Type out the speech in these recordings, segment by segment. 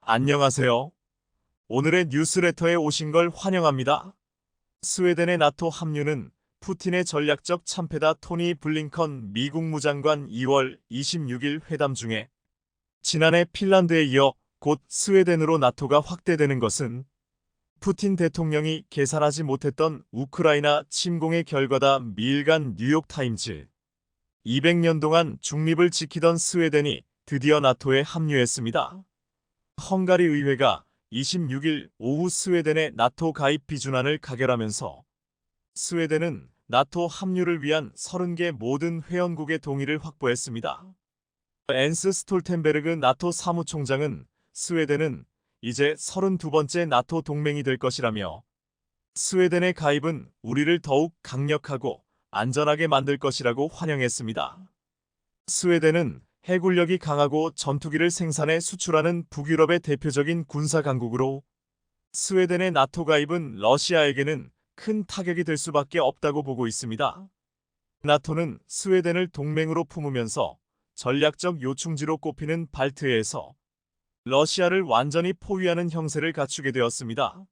안녕하세요. 오늘의 뉴스레터에 오신 걸 환영합니다. 스웨덴의 나토 합류는 푸틴의 전략적 참패다. 토니 블링컨 미국 무장관 2월 26일 회담 중에 지난해 핀란드에 이어 곧 스웨덴으로 나토가 확대되는 것은 푸틴 대통령이 계산하지 못했던 우크라이나 침공의 결과다. 미일간 뉴욕타임즈. 200년 동안 중립을 지키던 스웨덴이 드디어 나토에 합류했습니다. 헝가리 의회가 26일 오후 스웨덴의 나토 가입 비준안을 가결하면서 스웨덴은 나토 합류를 위한 30개 모든 회원국의 동의를 확보했습니다. 엔스 스톨텐베르그 나토 사무총장은 스웨덴은 이제 32번째 나토 동맹이 될 것이라며 스웨덴의 가입은 우리를 더욱 강력하고 안전하게 만들 것이라고 환영했습니다. 스웨덴은 해군력이 강하고 전투기를 생산해 수출하는 북유럽의 대표적인 군사 강국으로 스웨덴의 나토 가입은 러시아에게는 큰 타격이 될 수밖에 없다고 보고 있습니다. 나토는 스웨덴을 동맹으로 품으면서 전략적 요충지로 꼽히는 발트해에서 러시아를 완전히 포위하는 형세를 갖추게 되었습니다.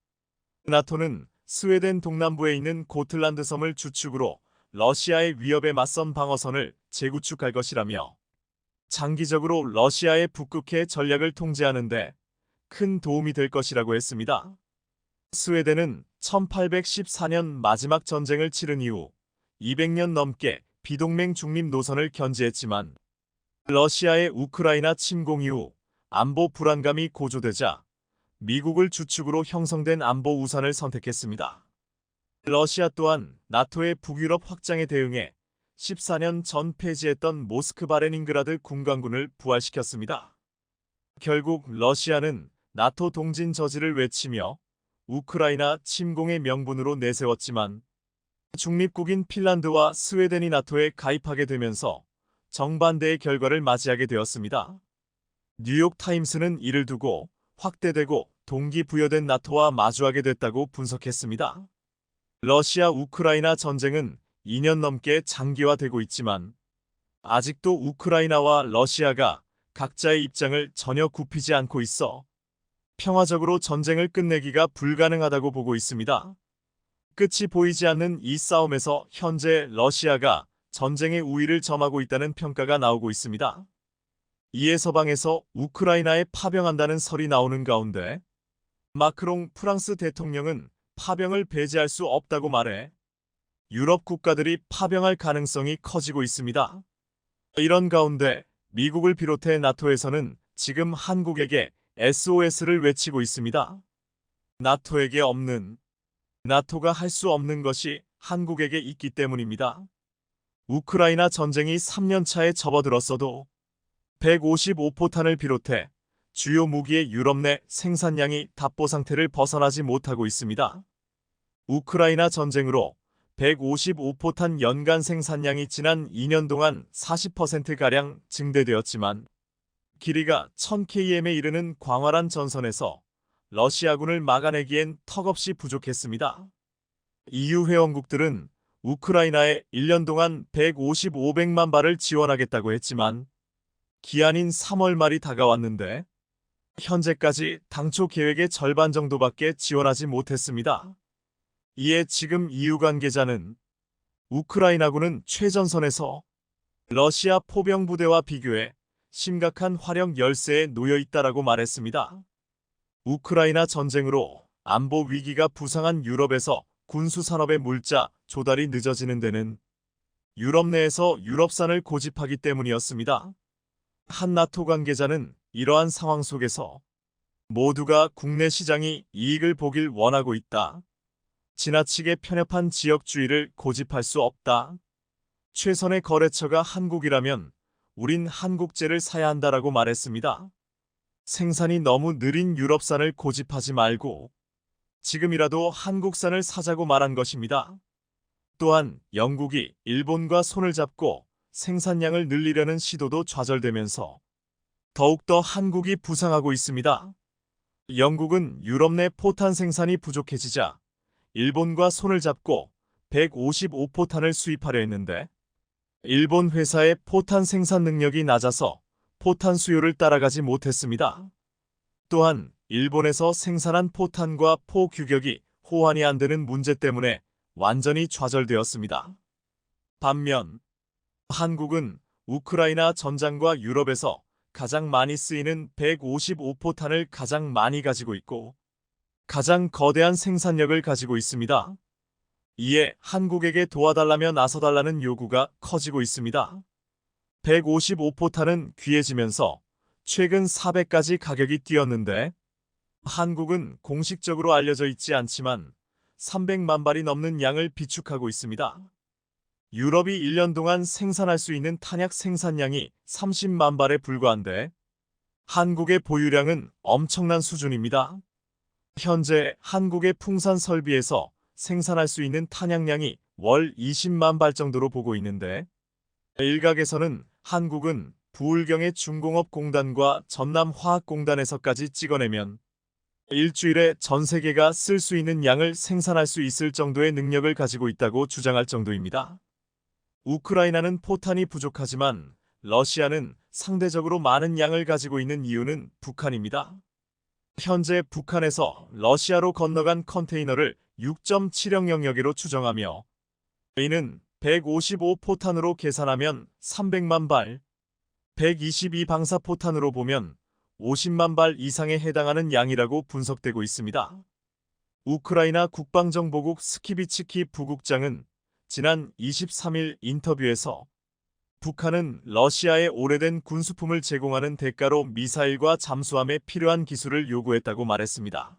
나토는 스웨덴 동남부에 있는 고틀란드 섬을 주축으로 러시아의 위협에 맞선 방어선을 재구축할 것이라며 장기적으로 러시아의 북극해 전략을 통제하는 데 큰 도움이 될 것이라고 했습니다. 스웨덴은 1814년 마지막 전쟁을 치른 이후 200년 넘게 비동맹 중립 노선을 견지했지만 러시아의 우크라이나 침공 이후 안보 불안감이 고조되자 미국을 주축으로 형성된 안보 우산을 선택했습니다. 러시아 또한 나토의 북유럽 확장에 대응해 14년 전 폐지했던 모스크바 레닌그라드 군강군을 부활시켰습니다. 결국 러시아는 나토 동진 저지를 외치며 우크라이나 침공의 명분으로 내세웠지만 중립국인 핀란드와 스웨덴이 나토에 가입하게 되면서 정반대의 결과를 맞이하게 되었습니다. 뉴욕타임스는 이를 두고 확대되고 동기부여된 나토와 마주하게 됐다고 분석했습니다. 러시아 우크라이나 전쟁은 2년 넘게 장기화되고 있지만 아직도 우크라이나와 러시아가 각자의 입장을 전혀 굽히지 않고 있어 평화적으로 전쟁을 끝내기가 불가능하다고 보고 있습니다. 끝이 보이지 않는 이 싸움에서 현재 러시아가 전쟁의 우위를 점하고 있다는 평가가 나오고 있습니다. 이에 서방에서 우크라이나에 파병한다는 설이 나오는 가운데 마크롱 프랑스 대통령은 파병을 배제할 수 없다고 말해 유럽 국가들이 파병할 가능성이 커지고 있습니다. 이런 가운데 미국을 비롯해 나토에서는 지금 한국에게 SOS를 외치고 있습니다. 나토에게 없는, 나토가 할 수 없는 것이 한국에게 있기 때문입니다. 우크라이나 전쟁이 3년 차에 접어들었어도 155포탄을 비롯해 주요 무기의 유럽 내 생산량이 답보 상태를 벗어나지 못하고 있습니다. 우크라이나 전쟁으로 155포탄 연간 생산량이 지난 2년 동안 40%가량 증대되었지만 길이가 1000km에 이르는 광활한 전선에서 러시아군을 막아내기엔 턱없이 부족했습니다. EU 회원국들은 우크라이나에 1년 동안 150-500만 발을 지원하겠다고 했지만 기한인 3월 말이 다가왔는데 현재까지 당초 계획의 절반 정도밖에 지원하지 못했습니다. 이에 지금 EU 관계자는 우크라이나군은 최전선에서 러시아 포병부대와 비교해 심각한 화력 열세에 놓여 있다라고 말했습니다. 우크라이나 전쟁으로 안보 위기가 부상한 유럽에서 군수산업의 물자 조달이 늦어지는 데는 유럽 내에서 유럽산을 고집하기 때문이었습니다. 한 나토 관계자는 이러한 상황 속에서 모두가 국내 시장이 이익을 보길 원하고 있다. 지나치게 편협한 지역주의를 고집할 수 없다. 최선의 거래처가 한국이라면 우린 한국제를 사야 한다라고 말했습니다. 생산이 너무 느린 유럽산을 고집하지 말고 지금이라도 한국산을 사자고 말한 것입니다. 또한 영국이 일본과 손을 잡고 생산량을 늘리려는 시도도 좌절되면서 더욱더 한국이 부상하고 있습니다. 영국은 유럽 내 포탄 생산이 부족해지자 일본과 손을 잡고 155포탄을 수입하려 했는데 일본 회사의 포탄 생산 능력이 낮아서 포탄 수요를 따라가지 못했습니다. 또한 일본에서 생산한 포탄과 포 규격이 호환이 안 되는 문제 때문에 완전히 좌절되었습니다. 반면 한국은 우크라이나 전장과 유럽에서 가장 많이 쓰이는 155포탄을 가장 많이 가지고 있고 가장 거대한 생산력을 가지고 있습니다. 이에 한국에게 도와달라며 나서달라는 요구가 커지고 있습니다. 155포탄은 귀해지면서 최근 400까지 가격이 뛰었는데 한국은 공식적으로 알려져 있지 않지만 300만 발이 넘는 양을 비축하고 있습니다. 유럽이 1년 동안 생산할 수 있는 탄약 생산량이 30만 발에 불과한데 한국의 보유량은 엄청난 수준입니다. 현재 한국의 풍산 설비에서 생산할 수 있는 탄약량이 월 20만 발 정도로 보고 있는데 일각에서는 한국은 부울경의 중공업공단과 전남화학공단에서까지 찍어내면 일주일에 전 세계가 쓸 수 있는 양을 생산할 수 있을 정도의 능력을 가지고 있다고 주장할 정도입니다. 우크라이나는 포탄이 부족하지만 러시아는 상대적으로 많은 양을 가지고 있는 이유는 북한입니다. 현재 북한에서 러시아로 건너간 컨테이너를 6.7형 영역으로 추정하며 이는 155포탄으로 계산하면 300만 발, 122방사포탄으로 보면 50만 발 이상에 해당하는 양이라고 분석되고 있습니다. 우크라이나 국방정보국 스키비츠키 부국장은 지난 23일 인터뷰에서 북한은 러시아에 오래된 군수품을 제공하는 대가로 미사일과 잠수함에 필요한 기술을 요구했다고 말했습니다.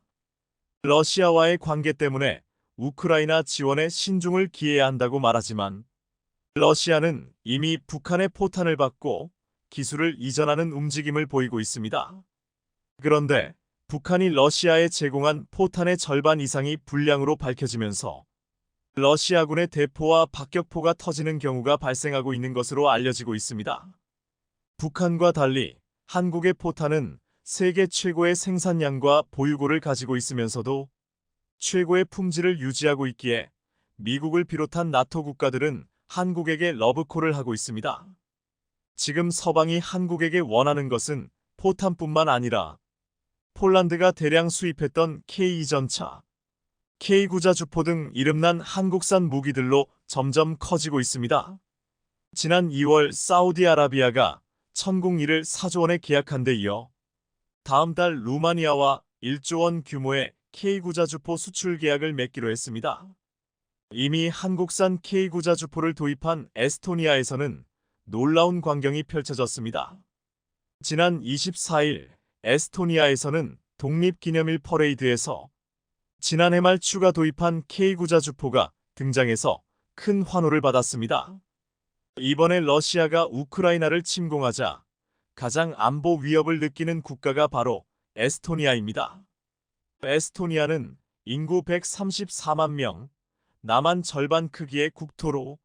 러시아와의 관계 때문에 우크라이나 지원에 신중을 기해야 한다고 말하지만 러시아는 이미 북한의 포탄을 받고 기술을 이전하는 움직임을 보이고 있습니다. 그런데 북한이 러시아에 제공한 포탄의 절반 이상이 불량으로 밝혀지면서 러시아군의 대포와 박격포가 터지는 경우가 발생하고 있는 것으로 알려지고 있습니다. 북한과 달리 한국의 포탄은 세계 최고의 생산량과 보유고를 가지고 있으면서도 최고의 품질을 유지하고 있기에 미국을 비롯한 나토 국가들은 한국에게 러브콜을 하고 있습니다. 지금 서방이 한국에게 원하는 것은 포탄뿐만 아니라 폴란드가 대량 수입했던 K2 전차, K9 주포 등 이름난 한국산 무기들로 점점 커지고 있습니다. 지난 2월 사우디아라비아가 천궁1을 4조 원에 계약한 데 이어 다음 달 루마니아와 1조 원 규모의 K9 주포 수출 계약을 맺기로 했습니다. 이미 한국산 K9 주포를 도입한 에스토니아에서는 놀라운 광경이 펼쳐졌습니다. 지난 24일 에스토니아에서는 독립기념일 퍼레이드에서 지난해 말 추가 도입한 K9 주포가 등장해서 큰 환호를 받았습니다. 이번에 러시아가 우크라이나를 침공하자 가장 안보 위협을 느끼는 국가가 바로 에스토니아입니다. 에스토니아는 인구 134만 명, 남한 절반 크기의 국토로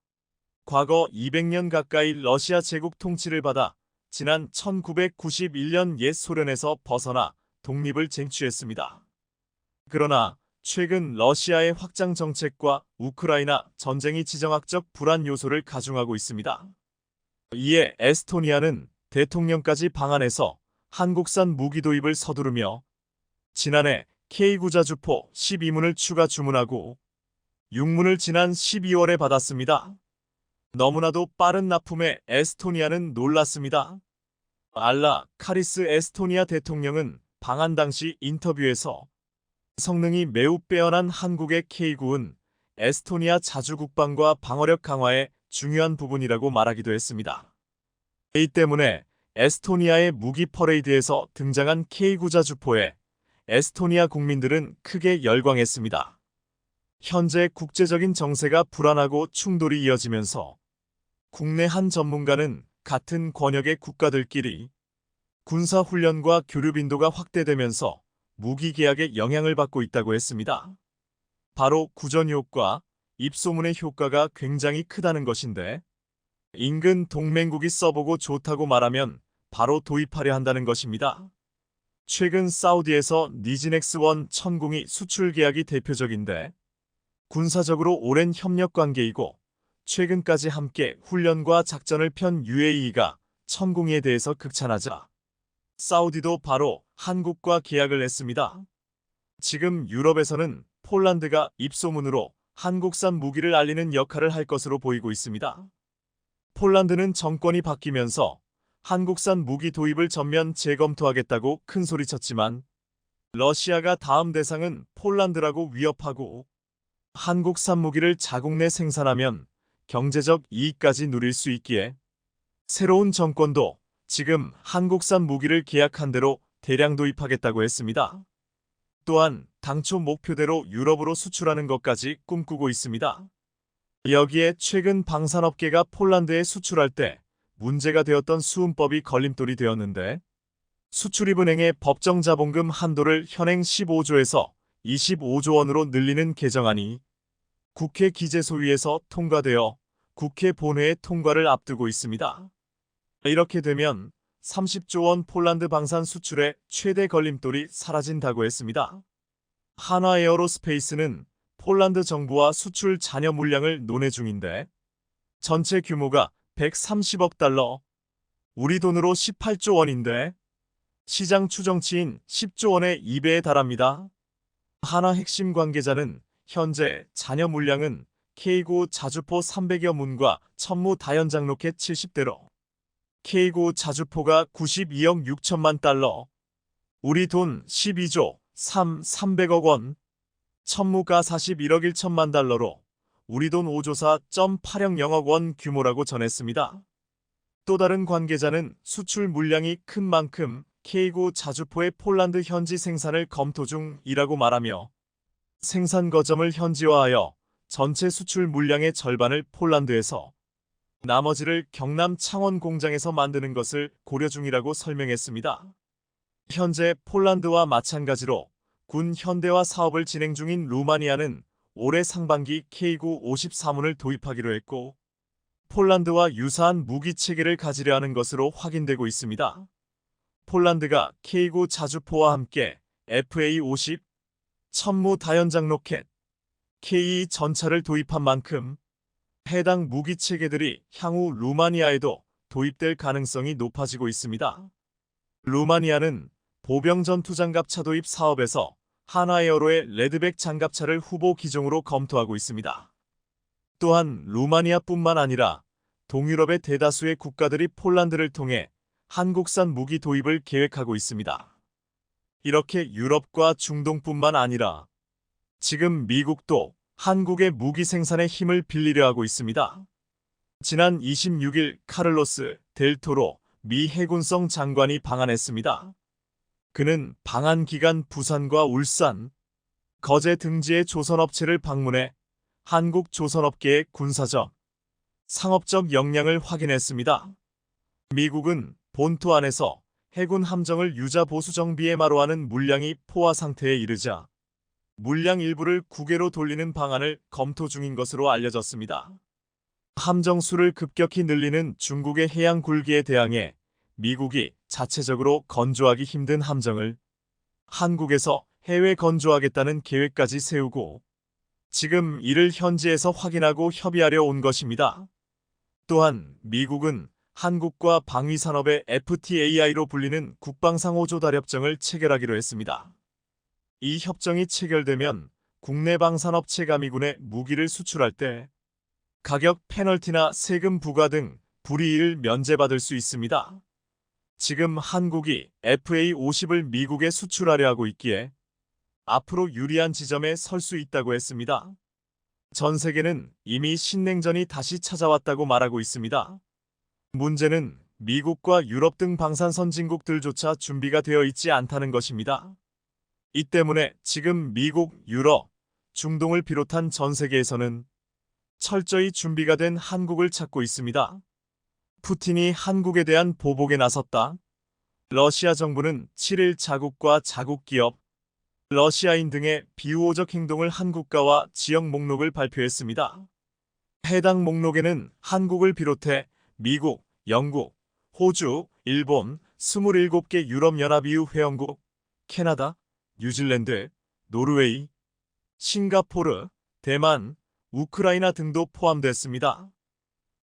과거 200년 가까이 러시아 제국 통치를 받아 지난 1991년 옛 소련에서 벗어나 독립을 쟁취했습니다. 그러나 최근 러시아의 확장 정책과 우크라이나 전쟁이 지정학적 불안 요소를 가중하고 있습니다. 이에 에스토니아는 대통령까지 방한해서 한국산 무기 도입을 서두르며 지난해 K9 주포 12문을 추가 주문하고 6문을 지난 12월에 받았습니다. 너무나도 빠른 납품에 에스토니아는 놀랐습니다. 알라 카리스 에스토니아 대통령은 방한 당시 인터뷰에서 성능이 매우 빼어난 한국의 K9은 에스토니아 자주 국방과 방어력 강화에 중요한 부분이라고 말하기도 했습니다. 이 때문에 에스토니아의 무기 퍼레이드에서 등장한 K9 주포에 에스토니아 국민들은 크게 열광했습니다. 현재 국제적인 정세가 불안하고 충돌이 이어지면서 국내 한 전문가는 같은 권역의 국가들끼리 군사훈련과 교류 빈도가 확대되면서 무기 계약에 영향을 받고 있다고 했습니다. 바로 구전 효과, 입소문의 효과가 굉장히 크다는 것인데 인근 동맹국이 써보고 좋다고 말하면 바로 도입하려 한다는 것입니다. 최근 사우디에서 니지넥스1 천궁이 수출 계약이 대표적인데 군사적으로 오랜 협력 관계이고 최근까지 함께 훈련과 작전을 편 UAE가 천궁에 대해서 극찬하자 사우디도 바로 한국과 계약을 했습니다. 지금 유럽에서는 폴란드가 입소문으로 한국산 무기를 알리는 역할을 할 것으로 보이고 있습니다. 폴란드는 정권이 바뀌면서 한국산 무기 도입을 전면 재검토하겠다고 큰소리쳤지만 러시아가 다음 대상은 폴란드라고 위협하고 한국산 무기를 자국 내 생산하면 경제적 이익까지 누릴 수 있기에 새로운 정권도 지금 한국산 무기를 계약한 대로 대량 도입하겠다고 했습니다. 또한 당초 목표대로 유럽으로 수출하는 것까지 꿈꾸고 있습니다. 여기에 최근 방산업계가 폴란드에 수출할 때 문제가 되었던 수은법이 걸림돌이 되었는데 수출입은행의 법정 자본금 한도를 현행 15조에서 25조 원으로 늘리는 개정안이 국회 기재소위에서 통과되어 국회 본회의 통과를 앞두고 있습니다. 이렇게 되면 30조 원 폴란드 방산 수출의 최대 걸림돌이 사라진다고 했습니다. 한화에어로스페이스는 폴란드 정부와 수출 잔여 물량을 논의 중인데 전체 규모가 130억 달러, 우리 돈으로 18조 원인데 시장 추정치인 10조 원의 2배에 달합니다. 한화 핵심 관계자는 현재 잔여 물량은 K9 자주포 300여 문과 천무 다연장 로켓 70대로 K9 자주포가 92억 6천만 달러, 우리 돈 12조 300억 원, 천무가 41억 1천만 달러로 우리 돈 5조 4.80억 원 규모라고 전했습니다. 또 다른 관계자는 수출 물량이 큰 만큼 K9 자주포의 폴란드 현지 생산을 검토 중이라고 말하며 생산 거점을 현지화하여 전체 수출 물량의 절반을 폴란드에서 나머지를 경남 창원 공장에서 만드는 것을 고려 중이라고 설명했습니다. 현재 폴란드와 마찬가지로 군 현대화 사업을 진행 중인 루마니아는 올해 상반기 K9 54문을 도입하기로 했고 폴란드와 유사한 무기 체계를 가지려 하는 것으로 확인되고 있습니다. 폴란드가 K9 자주포와 함께 FA50, 천무 다연장 로켓, K2 전차를 도입한 만큼 해당 무기 체계들이 향후 루마니아에도 도입될 가능성이 높아지고 있습니다. 루마니아는 보병 전투 장갑차 도입 사업에서 한화에어로의 레드백 장갑차를 후보 기종으로 검토하고 있습니다. 또한 루마니아뿐만 아니라 동유럽의 대다수의 국가들이 폴란드를 통해 한국산 무기 도입을 계획하고 있습니다. 이렇게 유럽과 중동뿐만 아니라 지금 미국도 한국의 무기 생산에 힘을 빌리려 하고 있습니다. 지난 26일 카를로스 델토로 미 해군성 장관이 방한했습니다. 그는 방한 기간 부산과 울산, 거제 등지의 조선업체를 방문해 한국 조선업계의 군사적, 상업적 역량을 확인했습니다. 미국은 본토 안에서 해군 함정을 유자 보수 정비에 마로하는 물량이 포화 상태에 이르자 물량 일부를 국외로 돌리는 방안을 검토 중인 것으로 알려졌습니다. 함정 수를 급격히 늘리는 중국의 해양 굴기에 대항해 미국이 자체적으로 건조하기 힘든 함정을 한국에서 해외 건조하겠다는 계획까지 세우고 지금 이를 현지에서 확인하고 협의하려 온 것입니다. 또한 미국은 한국과 방위산업의 FTAI로 불리는 국방상호조달협정을 체결하기로 했습니다. 이 협정이 체결되면 국내 방산업체 가미군에 무기를 수출할 때 가격 페널티나 세금 부과 등 불이익을 면제받을 수 있습니다. 지금 한국이 FA50을 미국에 수출하려 하고 있기에 앞으로 유리한 지점에 설 수 있다고 했습니다. 전 세계는 이미 신냉전이 다시 찾아왔다고 말하고 있습니다. 문제는 미국과 유럽 등 방산 선진국들조차 준비가 되어 있지 않다는 것입니다. 이 때문에 지금 미국, 유럽, 중동을 비롯한 전 세계에서는 철저히 준비가 된 한국을 찾고 있습니다. 푸틴이 한국에 대한 보복에 나섰다. 러시아 정부는 7일 자국과 자국 기업, 러시아인 등의 비우호적 행동을 한국가와 지역 목록을 발표했습니다. 해당 목록에는 한국을 비롯해 미국, 영국, 호주, 일본, 27개 유럽연합 EU 회원국, 캐나다, 뉴질랜드, 노르웨이, 싱가포르, 대만, 우크라이나 등도 포함됐습니다.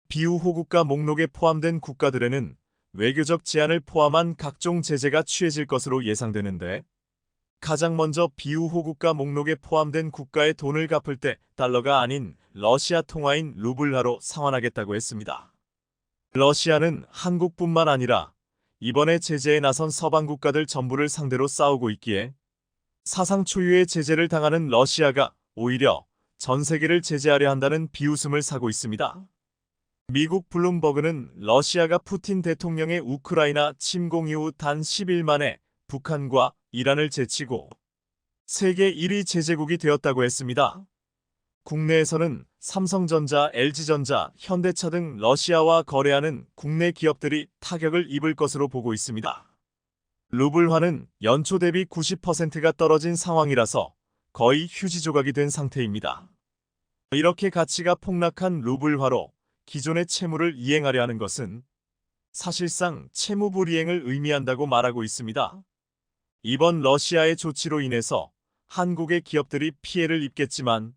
비우호 국가 목록에 포함된 국가들에는 외교적 제한을 포함한 각종 제재가 취해질 것으로 예상되는데, 가장 먼저 비우호 국가 목록에 포함된 국가의 돈을 갚을 때 달러가 아닌 러시아 통화인 루블화로 상환하겠다고 했습니다. 러시아는 한국뿐만 아니라 이번에 제재에 나선 서방 국가들 전부를 상대로 싸우고 있기에 사상 초유의 제재를 당하는 러시아가 오히려 전 세계를 제재하려 한다는 비웃음을 사고 있습니다. 미국 블룸버그는 러시아가 푸틴 대통령의 우크라이나 침공 이후 단 10일 만에 북한과 이란을 제치고 세계 1위 제재국이 되었다고 했습니다. 국내에서는 삼성전자, LG전자, 현대차 등 러시아와 거래하는 국내 기업들이 타격을 입을 것으로 보고 있습니다. 루블화는 연초 대비 90%가 떨어진 상황이라서 거의 휴지 조각이 된 상태입니다. 이렇게 가치가 폭락한 루블화로 기존의 채무를 이행하려 하는 것은 사실상 채무 불이행을 의미한다고 말하고 있습니다. 이번 러시아의 조치로 인해서 한국의 기업들이 피해를 입겠지만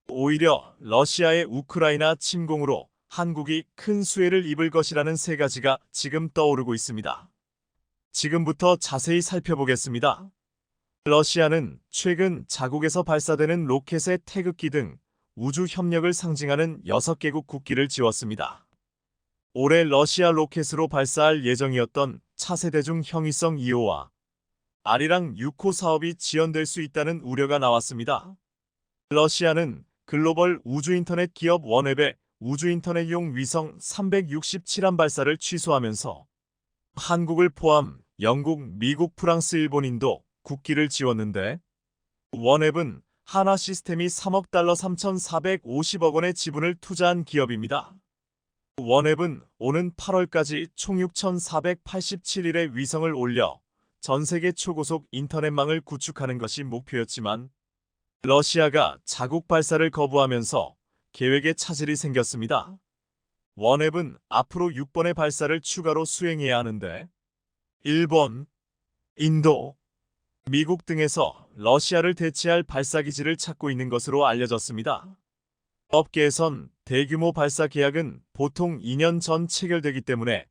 오히려 러시아의 우크라이나 침공으로 한국이 큰 수혜를 입을 것이라는 세 가지가 지금 떠오르고 있습니다. 지금부터 자세히 살펴보겠습니다. 러시아는 최근 자국에서 발사되는 로켓의 태극기 등 우주 협력을 상징하는 6개국 국기를 지웠습니다. 올해 러시아 로켓으로 발사할 예정이었던 차세대중 형이성 2호와 아리랑 6호 사업이 지연될 수 있다는 우려가 나왔습니다. 러시아는 글로벌 우주인터넷 기업 원웹의 우주인터넷용 위성 367한 발사를 취소하면서 한국을 포함 영국, 미국, 프랑스, 일본, 인도 국기를 지웠는데 원웹은 하나 시스템이 3억 달러 3,450억 원의 지분을 투자한 기업입니다. 원웹은 오는 8월까지 총 6,487일의 위성을 올려 전 세계 초고속 인터넷망을 구축하는 것이 목표였지만 러시아가 자국 발사를 거부하면서 계획에 차질이 생겼습니다. 원웹은 앞으로 6번의 발사를 추가로 수행해야 하는데 일본, 인도, 미국 등에서 러시아를 대체할 발사기지를 찾고 있는 것으로 알려졌습니다. 업계에선 대규모 발사 계약은 보통 2년 전 체결되기 때문에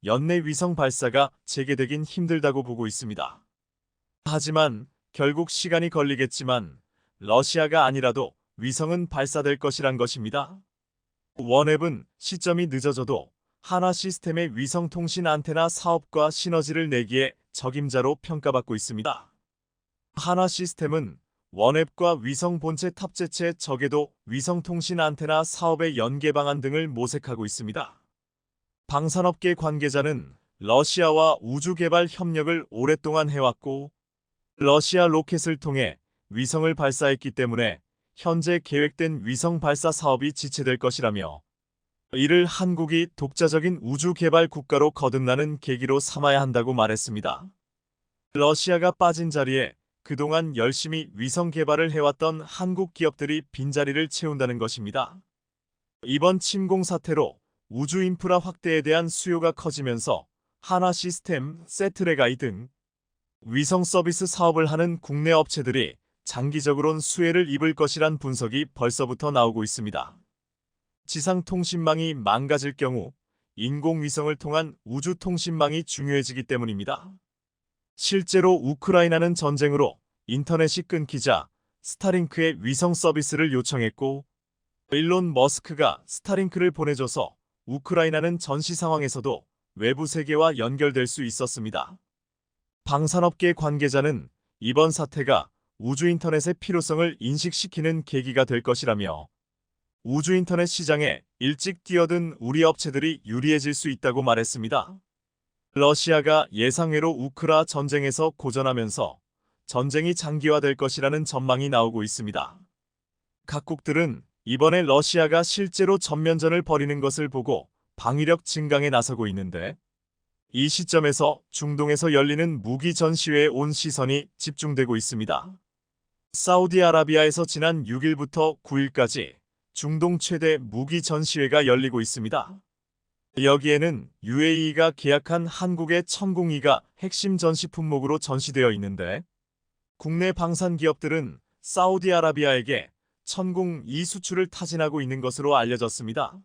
연내 위성 발사가 재개되긴 힘들다고 보고 있습니다. 하지만 결국 시간이 걸리겠지만 러시아가 아니라도 위성은 발사될 것이란 것입니다. 원웹은 시점이 늦어져도 하나 시스템의 위성통신 안테나 사업과 시너지를 내기에 적임자로 평가받고 있습니다. 하나 시스템은 원웹과 위성 본체 탑재체 저궤도 위성통신 안테나 사업의 연계 방안 등을 모색하고 있습니다. 방산업계 관계자는 러시아와 우주개발 협력을 오랫동안 해왔고 러시아 로켓을 통해 위성을 발사했기 때문에 현재 계획된 위성 발사 사업이 지체될 것이라며 이를 한국이 독자적인 우주개발 국가로 거듭나는 계기로 삼아야 한다고 말했습니다. 러시아가 빠진 자리에 그동안 열심히 위성 개발을 해왔던 한국 기업들이 빈자리를 채운다는 것입니다. 이번 침공 사태로 우주 인프라 확대에 대한 수요가 커지면서 하나 시스템, 세트레가이 등 위성 서비스 사업을 하는 국내 업체들이 장기적으론 수혜를 입을 것이란 분석이 벌써부터 나오고 있습니다. 지상통신망이 망가질 경우 인공위성을 통한 우주통신망이 중요해지기 때문입니다. 실제로 우크라이나는 전쟁으로 인터넷이 끊기자 스타링크의 위성 서비스를 요청했고 일론 머스크가 스타링크를 보내줘서 우크라이나는 전시 상황에서도 외부 세계와 연결될 수 있었습니다. 방산업계 관계자는 이번 사태가 우주인터넷의 필요성을 인식시키는 계기가 될 것이라며 우주인터넷 시장에 일찍 뛰어든 우리 업체들이 유리해질 수 있다고 말했습니다. 러시아가 예상외로 우크라 전쟁에서 고전하면서 전쟁이 장기화될 것이라는 전망이 나오고 있습니다. 각국들은 이번에 러시아가 실제로 전면전을 벌이는 것을 보고 방위력 증강에 나서고 있는데 이 시점에서 중동에서 열리는 무기 전시회에 온 시선이 집중되고 있습니다. 사우디아라비아에서 지난 6일부터 9일까지 중동 최대 무기 전시회가 열리고 있습니다. 여기에는 UAE가 계약한 한국의 천궁2가 핵심 전시 품목으로 전시되어 있는데 국내 방산 기업들은 사우디아라비아에게 천궁2 수출을 타진하고 있는 것으로 알려졌습니다.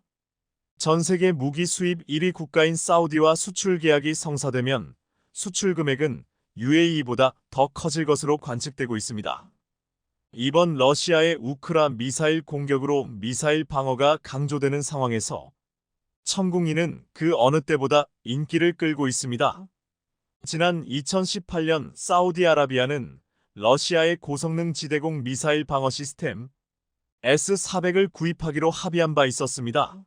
전 세계 무기 수입 1위 국가인 사우디와 수출 계약이 성사되면 수출 금액은 UAE보다 더 커질 것으로 관측되고 있습니다. 이번 러시아의 우크라 미사일 공격으로 미사일 방어가 강조되는 상황에서 천궁이는 그 어느 때보다 인기를 끌고 있습니다. 지난 2018년 사우디아라비아는 러시아의 고성능 지대공 미사일 방어 시스템 S-400을 구입하기로 합의한 바 있었습니다.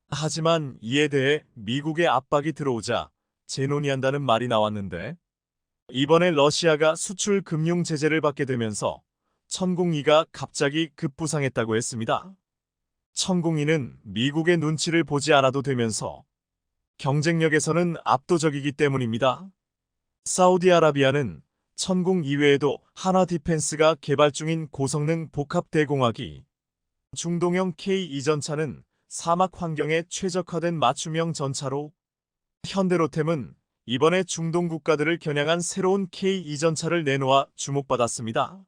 하지만 이에 대해 미국의 압박이 들어오자 재논의한다는 말이 나왔는데 이번에 러시아가 수출 금융 제재를 받게 되면서 천궁이가 갑자기 급부상했다고 했습니다. 천궁이는 미국의 눈치를 보지 않아도 되면서 경쟁력에서는 압도적이기 때문입니다. 사우디아라비아는 천궁 이외에도 한화 디펜스가 개발 중인 고성능 복합 대공화기, 중동형 K2 전차는 사막 환경에 최적화된 맞춤형 전차로 현대로템은 이번에 중동 국가들을 겨냥한 새로운 K2 전차를 내놓아 주목받았습니다.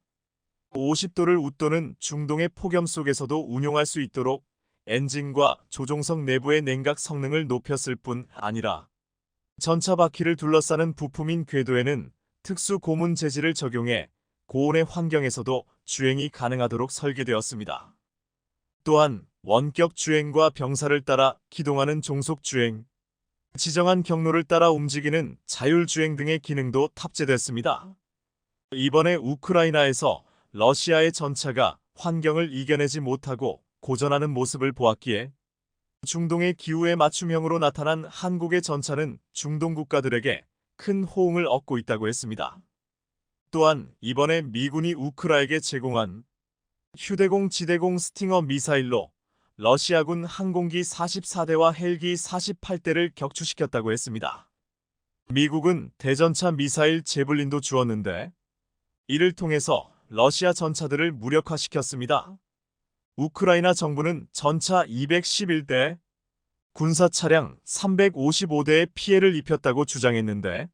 50도를 웃도는 중동의 폭염 속에서도 운용할 수 있도록 엔진과 조종석 내부의 냉각 성능을 높였을 뿐 아니라 전차 바퀴를 둘러싸는 부품인 궤도에는 특수 고문 재질을 적용해 고온의 환경에서도 주행이 가능하도록 설계되었습니다. 또한 원격 주행과 병사를 따라 기동하는 종속 주행, 지정한 경로를 따라 움직이는 자율 주행 등의 기능도 탑재됐습니다. 이번에 우크라이나에서 러시아의 전차가 환경을 이겨내지 못하고 고전하는 모습을 보았기에 중동의 기후에 맞춤형으로 나타난 한국의 전차는 중동 국가들에게 큰 호응을 얻고 있다고 했습니다. 또한 이번에 미군이 우크라에게 제공한 휴대공 지대공 스팅어 미사일로 러시아군 항공기 44대와 헬기 48대를 격추시켰다고 했습니다. 미국은 대전차 미사일 제블린도 주었는데 이를 통해서 러시아 전차들을 무력화시켰습니다. 우크라이나 정부는 전차 211대, 군사 차량 355대에 피해를 입혔다고 주장했는데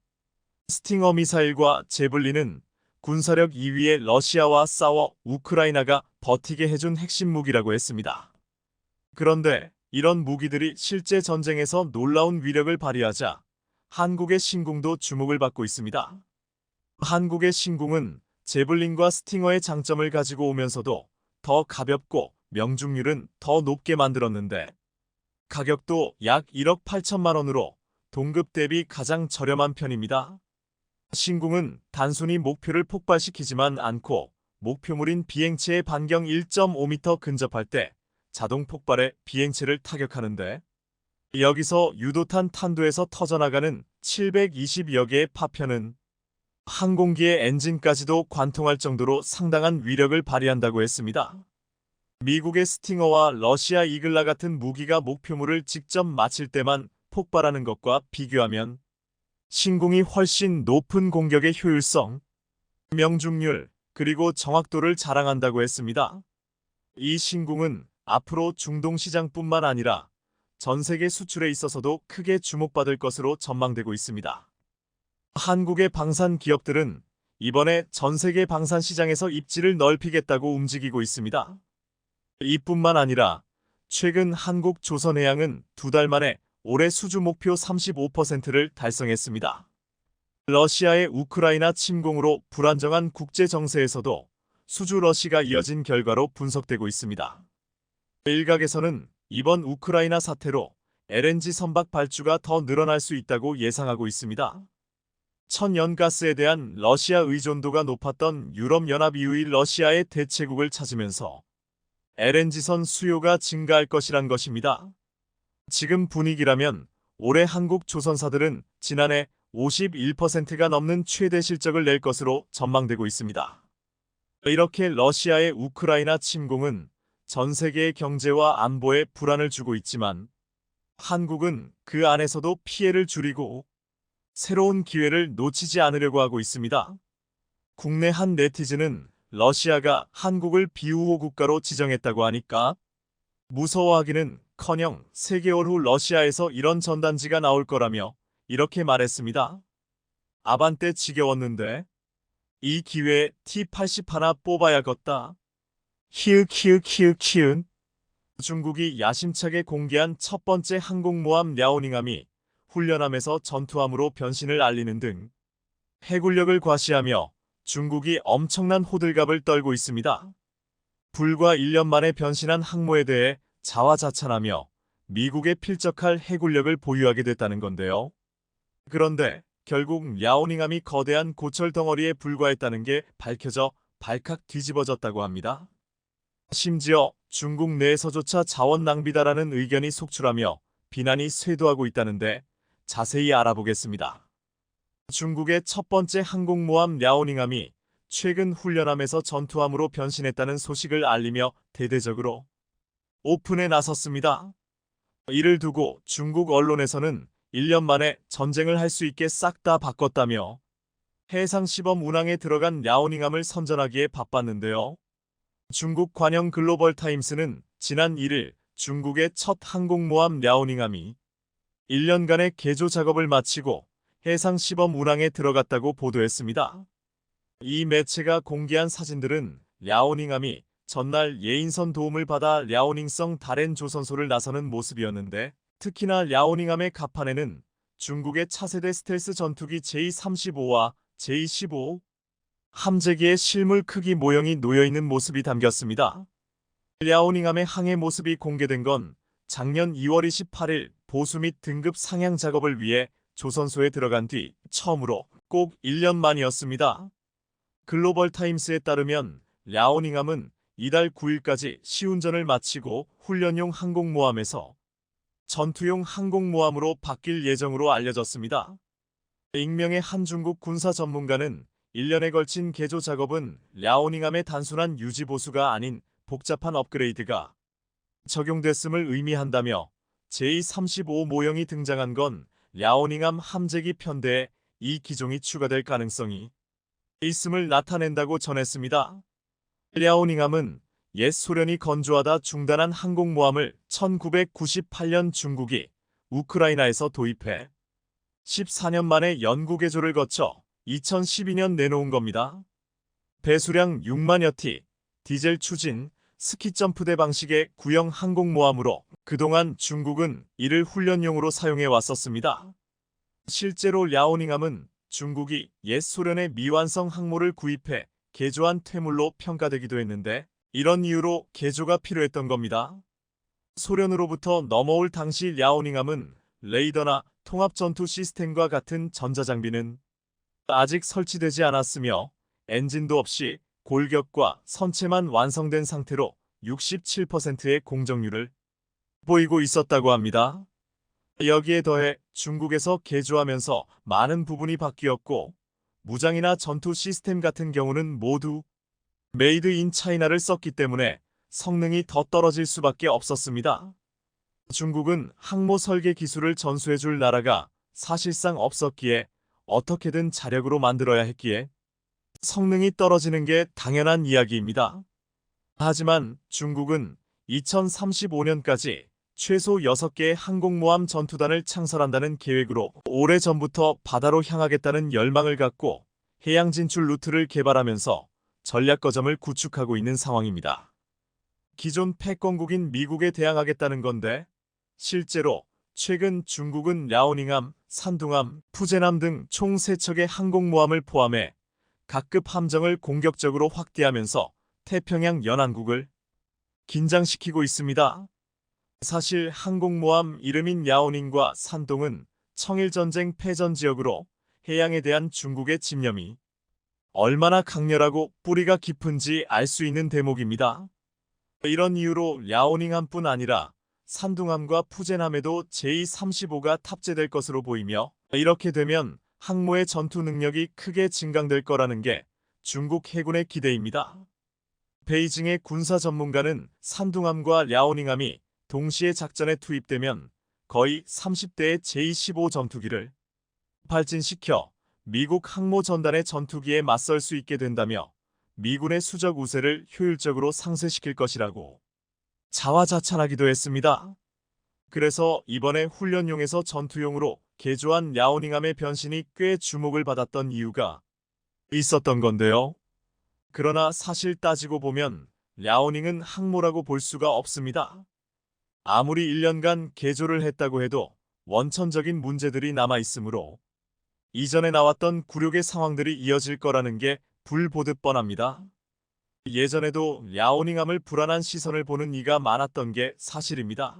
스팅어 미사일과 제블린은 군사력 2위의 러시아와 싸워 우크라이나가 버티게 해준 핵심 무기라고 했습니다. 그런데 이런 무기들이 실제 전쟁에서 놀라운 위력을 발휘하자 한국의 신궁도 주목을 받고 있습니다. 한국의 신궁은 제블린과 스팅어의 장점을 가지고 오면서도 더 가볍고 명중률은 더 높게 만들었는데 가격도 약 1억 8천만 원으로 동급 대비 가장 저렴한 편입니다. 신궁은 단순히 목표를 폭발시키지만 않고 목표물인 비행체의 반경 1.5m 근접할 때 자동 폭발해 비행체를 타격하는데 여기서 유도탄 탄두에서 터져나가는 720여 개의 파편은 항공기의 엔진까지도 관통할 정도로 상당한 위력을 발휘한다고 했습니다. 미국의 스팅어와 러시아 이글라 같은 무기가 목표물을 직접 맞힐 때만 폭발하는 것과 비교하면 신궁이 훨씬 높은 공격의 효율성, 명중률, 그리고 정확도를 자랑한다고 했습니다. 이 신궁은 앞으로 중동 시장뿐만 아니라 전 세계 수출에 있어서도 크게 주목받을 것으로 전망되고 있습니다. 한국의 방산 기업들은 이번에 전 세계 방산 시장에서 입지를 넓히겠다고 움직이고 있습니다. 이뿐만 아니라 최근 한국조선해양은 2달 만에 올해 수주 목표 35%를 달성했습니다. 러시아의 우크라이나 침공으로 불안정한 국제 정세에서도 수주 러시가 이어진 결과로 분석되고 있습니다. 일각에서는 이번 우크라이나 사태로 LNG 선박 발주가 더 늘어날 수 있다고 예상하고 있습니다. 천연가스에 대한 러시아 의존도가 높았던 유럽연합 이후의 러시아의 대체국을 찾으면서 LNG선 수요가 증가할 것이란 것입니다. 지금 분위기라면 올해 한국 조선사들은 지난해 51%가 넘는 최대 실적을 낼 것으로 전망되고 있습니다. 이렇게 러시아의 우크라이나 침공은 전 세계의 경제와 안보에 불안을 주고 있지만 한국은 그 안에서도 피해를 줄이고 새로운 기회를 놓치지 않으려고 하고 있습니다. 국내 한 네티즌은 러시아가 한국을 비우호 국가로 지정했다고 하니까 무서워하기는커녕 3개월 후 러시아에서 이런 전단지가 나올 거라며 이렇게 말했습니다. 아반떼 지겨웠는데 이 기회에 T-80 하나 뽑아야겠다. 키읔 중국이 야심차게 공개한 첫 번째 항공모함 랴오닝함이 훈련함에서 전투함으로 변신을 알리는 등 해군력을 과시하며 중국이 엄청난 호들갑을 떨고 있습니다. 불과 1년 만에 변신한 항모에 대해 자화자찬하며 미국에 필적할 해군력을 보유하게 됐다는 건데요. 그런데 결국 랴오닝함이 거대한 고철 덩어리에 불과했다는 게 밝혀져 발칵 뒤집어졌다고 합니다. 심지어 중국 내에서조차 자원 낭비다라는 의견이 속출하며 비난이 쇄도하고 있다는데 자세히 알아보겠습니다. 중국의 첫 번째 항공모함 랴오닝함이 최근 훈련함에서 전투함으로 변신했다는 소식을 알리며 대대적으로 오픈에 나섰습니다. 이를 두고 중국 언론에서는 1년 만에 전쟁을 할 수 있게 싹 다 바꿨다며 해상 시범 운항에 들어간 랴오닝함을 선전하기에 바빴는데요. 중국 관영 글로벌 타임스는 지난 1일 중국의 첫 항공모함 랴오닝함이 1년간의 개조 작업을 마치고 해상 시범 운항에 들어갔다고 보도했습니다. 이 매체가 공개한 사진들은 랴오닝함이 전날 예인선 도움을 받아 랴오닝성 다롄 조선소를 나서는 모습이었는데 특히나 랴오닝함의 갑판에는 중국의 차세대 스텔스 전투기 J-35와 J-15 함재기의 실물 크기 모형이 놓여있는 모습이 담겼습니다. 랴오닝함의 항해 모습이 공개된 건 작년 2월 28일 보수 및 등급 상향 작업을 위해 조선소에 들어간 뒤 처음으로 꼭 1년 만이었습니다. 글로벌 타임스에 따르면 랴오닝함은 이달 9일까지 시운전을 마치고 훈련용 항공모함에서 전투용 항공모함으로 바뀔 예정으로 알려졌습니다. 익명의 한 중국 군사 전문가는 1년에 걸친 개조 작업은 랴오닝함의 단순한 유지 보수가 아닌 복잡한 업그레이드가 적용됐음을 의미한다며 J-35 모형이 등장한 건 랴오닝함 함재기 편대에 이 기종이 추가될 가능성이 있음을 나타낸다고 전했습니다. 랴오닝함은 옛 소련이 건조하다 중단한 항공모함을 1998년 중국이 우크라이나에서 도입해 14년 만에 연구 개조를 거쳐 2012년 내놓은 겁니다. 배수량 6만여 티, 디젤 추진, 스키 점프대 방식의 구형 항공모함으로 그동안 중국은 이를 훈련용으로 사용해 왔었습니다. 실제로 랴오닝함은 중국이 옛 소련의 미완성 항모를 구입해 개조한 퇴물로 평가되기도 했는데 이런 이유로 개조가 필요했던 겁니다. 소련으로부터 넘어올 당시 랴오닝함은 레이더나 통합전투 시스템과 같은 전자장비는 아직 설치되지 않았으며 엔진도 없이 골격과 선체만 완성된 상태로 67%의 공정률을 보이고 있었다고 합니다. 여기에 더해 중국에서 개조하면서 많은 부분이 바뀌었고 무장이나 전투 시스템 같은 경우는 모두 메이드 인 차이나를 썼기 때문에 성능이 더 떨어질 수밖에 없었습니다. 중국은 항모 설계 기술을 전수해줄 나라가 사실상 없었기에 어떻게든 자력으로 만들어야 했기에 성능이 떨어지는 게 당연한 이야기입니다. 하지만 중국은 2035년까지 최소 6개의 항공모함 전투단을 창설한다는 계획으로 오래전부터 바다로 향하겠다는 열망을 갖고 해양 진출 루트를 개발하면서 전략 거점을 구축하고 있는 상황입니다. 기존 패권국인 미국에 대항하겠다는 건데 실제로 최근 중국은 랴오닝함, 산둥함, 푸젠함 등 총 3척의 항공모함을 포함해 각급 함정을 공격적으로 확대하면서 태평양 연안국을 긴장시키고 있습니다. 사실 항공모함 이름인 랴오닝과 산둥은 청일전쟁 패전 지역으로 해양에 대한 중국의 집념이 얼마나 강렬하고 뿌리가 깊은지 알 수 있는 대목입니다. 이런 이유로 랴오닝함뿐 아니라 산둥함과 푸젠함에도 J-35가 탑재될 것으로 보이며 이렇게 되면 항모의 전투 능력이 크게 증강될 거라는 게 중국 해군의 기대입니다. 베이징의 군사 전문가는 산둥함과 랴오닝함이 동시에 작전에 투입되면 거의 30대의 J-15 전투기를 발진시켜 미국 항모 전단의 전투기에 맞설 수 있게 된다며 미군의 수적 우세를 효율적으로 상쇄시킬 것이라고 자화자찬하기도 했습니다. 그래서 이번에 훈련용에서 전투용으로 개조한 랴오닝함의 변신이 꽤 주목을 받았던 이유가 있었던 건데요. 그러나 사실 따지고 보면 랴오닝은 항모라고 볼 수가 없습니다. 아무리 1년간 개조를 했다고 해도 원천적인 문제들이 남아 있으므로 이전에 나왔던 굴욕의 상황들이 이어질 거라는 게 불보듯 뻔합니다. 예전에도 랴오닝함을 불안한 시선을 보는 이가 많았던 게 사실입니다.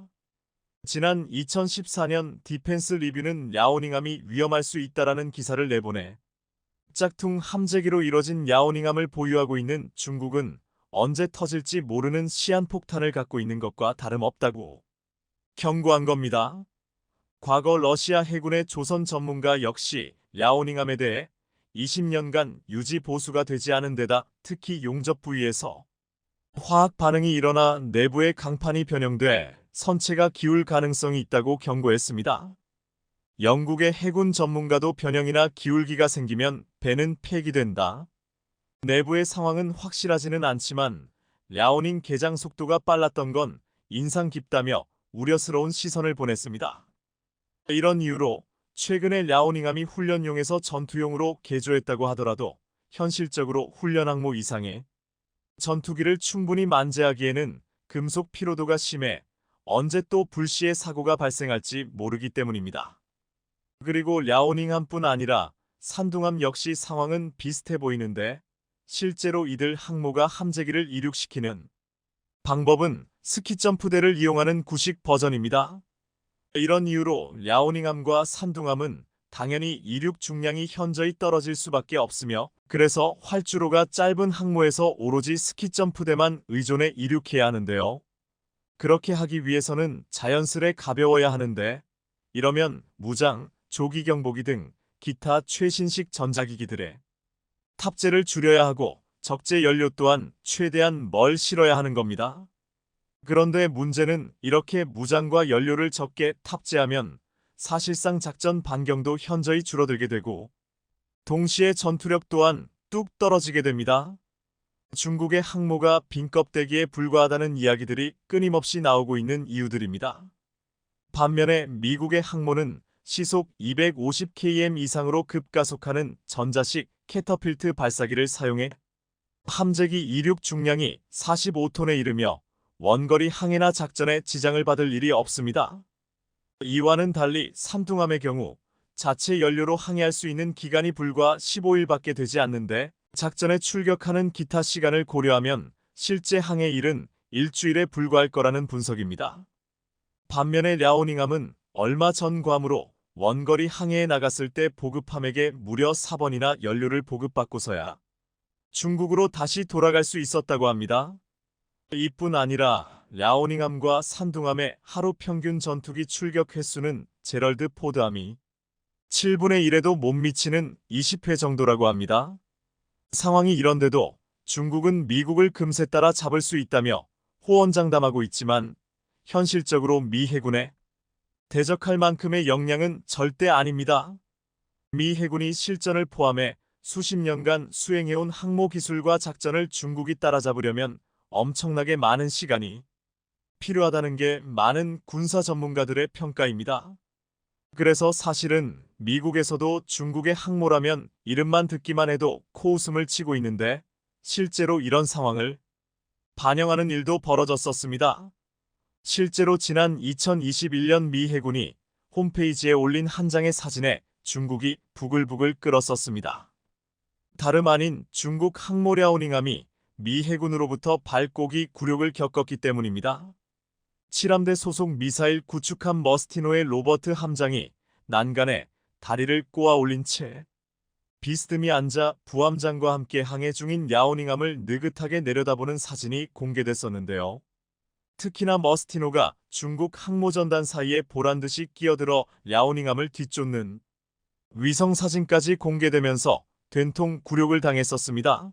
지난 2014년 디펜스 리뷰는 랴오닝함이 위험할 수 있다라는 기사를 내보내 짝퉁 함재기로 이뤄진 랴오닝함을 보유하고 있는 중국은 언제 터질지 모르는 시한폭탄을 갖고 있는 것과 다름없다고 경고한 겁니다. 과거 러시아 해군의 조선 전문가 역시 랴오닝함에 대해 20년간 유지 보수가 되지 않은 데다 특히 용접 부위에서 화학 반응이 일어나 내부의 강판이 변형돼 선체가 기울 가능성이 있다고 경고했습니다. 영국의 해군 전문가도 변형이나 기울기가 생기면 배는 폐기된다. 내부의 상황은 확실하지는 않지만 랴오닝 개장 속도가 빨랐던 건 인상 깊다며 우려스러운 시선을 보냈습니다. 이런 이유로 최근에 랴오닝함이 훈련용에서 전투용으로 개조했다고 하더라도 현실적으로 훈련 항모 이상의 전투기를 충분히 만재하기에는 금속 피로도가 심해 언제 또 불시의 사고가 발생할지 모르기 때문입니다. 그리고 랴오닝함뿐 아니라 산둥함 역시 상황은 비슷해 보이는데 실제로 이들 항모가 함재기를 이륙시키는 방법은 스키점프대를 이용하는 구식 버전입니다. 이런 이유로 랴오닝함과 산둥함은 당연히 이륙 중량이 현저히 떨어질 수밖에 없으며 그래서 활주로가 짧은 항모에서 오로지 스키점프대만 의존해 이륙해야 하는데요. 그렇게 하기 위해서는 자연스레 가벼워야 하는데 이러면 무장, 조기경보기 등 기타 최신식 전자기기들의 탑재를 줄여야 하고 적재 연료 또한 최대한 뭘 실어야 하는 겁니다. 그런데 문제는 이렇게 무장과 연료를 적게 탑재하면 사실상 작전 반경도 현저히 줄어들게 되고 동시에 전투력 또한 뚝 떨어지게 됩니다. 중국의 항모가 빈 껍데기에 불과하다는 이야기들이 끊임없이 나오고 있는 이유들입니다. 반면에 미국의 항모는 시속 250km 이상으로 급가속하는 전자식 캐터필트 발사기를 사용해 함재기 이륙 중량이 45톤에 이르며 원거리 항해나 작전에 지장을 받을 일이 없습니다. 이와는 달리 산둥함의 경우 자체 연료로 항해할 수 있는 기간이 불과 15일밖에 되지 않는데 작전에 출격하는 기타 시간을 고려하면 실제 항해일은 일주일에 불과할 거라는 분석입니다. 반면에 랴오닝함은 얼마 전 괌으로 원거리 항해에 나갔을 때 보급함에게 무려 4번이나 연료를 보급받고서야 중국으로 다시 돌아갈 수 있었다고 합니다. 이뿐 아니라 랴오닝함과 산둥함의 하루 평균 전투기 출격 횟수는 제럴드 포드함이 7분의 1에도 못 미치는 20회 정도라고 합니다. 상황이 이런데도 중국은 미국을 금세 따라 잡을 수 있다며 호언장담하고 있지만 현실적으로 미 해군에 대적할 만큼의 역량은 절대 아닙니다. 미 해군이 실전을 포함해 수십 년간 수행해온 항모 기술과 작전을 중국이 따라잡으려면 엄청나게 많은 시간이 필요하다는 게 많은 군사 전문가들의 평가입니다. 그래서 사실은 미국에서도 중국의 항모라면 이름만 듣기만 해도 코웃음을 치고 있는데 실제로 이런 상황을 반영하는 일도 벌어졌었습니다. 실제로 지난 2021년 미 해군이 홈페이지에 올린 한 장의 사진에 중국이 부글부글 끓었었습니다. 다름 아닌 중국 항모 랴오닝함이 미 해군으로부터 발고기 굴욕을 겪었기 때문입니다. 칠함대 소속 미사일 구축함 머스티노의 로버트 함장이 난간에 다리를 꼬아 올린 채 비스듬히 앉아 부함장과 함께 항해 중인 랴오닝함을 느긋하게 내려다보는 사진이 공개됐었는데요. 특히나 머스티노가 중국 항모전단 사이에 보란듯이 끼어들어 랴오닝함을 뒤쫓는 위성사진까지 공개되면서 된통 굴욕을 당했었습니다.